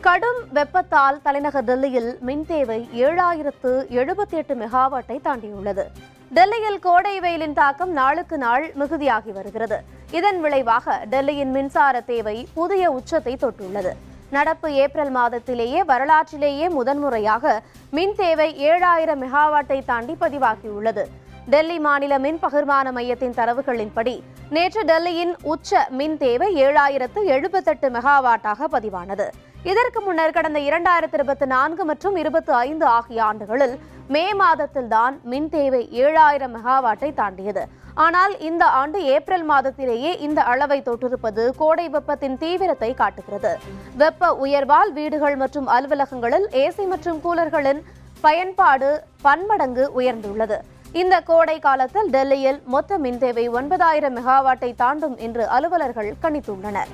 கடும் வெப்பத்தால் தலைநகர் டெல்லியில் மின் தேவை 7078 மெகாவாட்டை தாண்டியுள்ளது. டெல்லியில் கோடை வெயிலின் தாக்கம் நாளுக்கு நாள் மிகுதியாகி வருகிறது. இதன் விளைவாக டெல்லியின் மின்சார தேவை புதிய உச்சத்தை தொட்டுள்ளது. நடப்பு ஏப்ரல் மாதத்திலேயே வரலாற்றிலேயே முதன்முறையாக மின் தேவை 7000 மெகாவாட்டை தாண்டி பதிவாகியுள்ளது. டெல்லி மாநில மின் பகிர்மான மையத்தின் தரவுகளின்படி நேற்று டெல்லியின் உச்ச மின் தேவை 7078 மெகாவாட்டாக பதிவானது. இதற்கு முன்னர் கடந்த 2024 மற்றும் 25 ஆகிய ஆண்டுகளில் மே மாதத்தில்தான் மின் தேவை 7000 மெகாவாட்டை தாண்டியது. ஆனால் இந்த ஆண்டு ஏப்ரல் மாதத்திலேயே இந்த அளவை தொட்டிருப்பது கோடை வெப்பத்தின் தீவிரத்தை காட்டுகிறது. வெப்ப உயர்வால் வீடுகள் மற்றும் அலுவலகங்களில் ஏசி மற்றும் கூலர்களின் பயன்பாடு பன்மடங்கு உயர்ந்துள்ளது. இந்த கோடை காலத்தில் டெல்லியில் மொத்த மின் தேவை 9000 மெகாவாட்டை தாண்டும் என்று அலுவலர்கள் கணித்துள்ளனர்.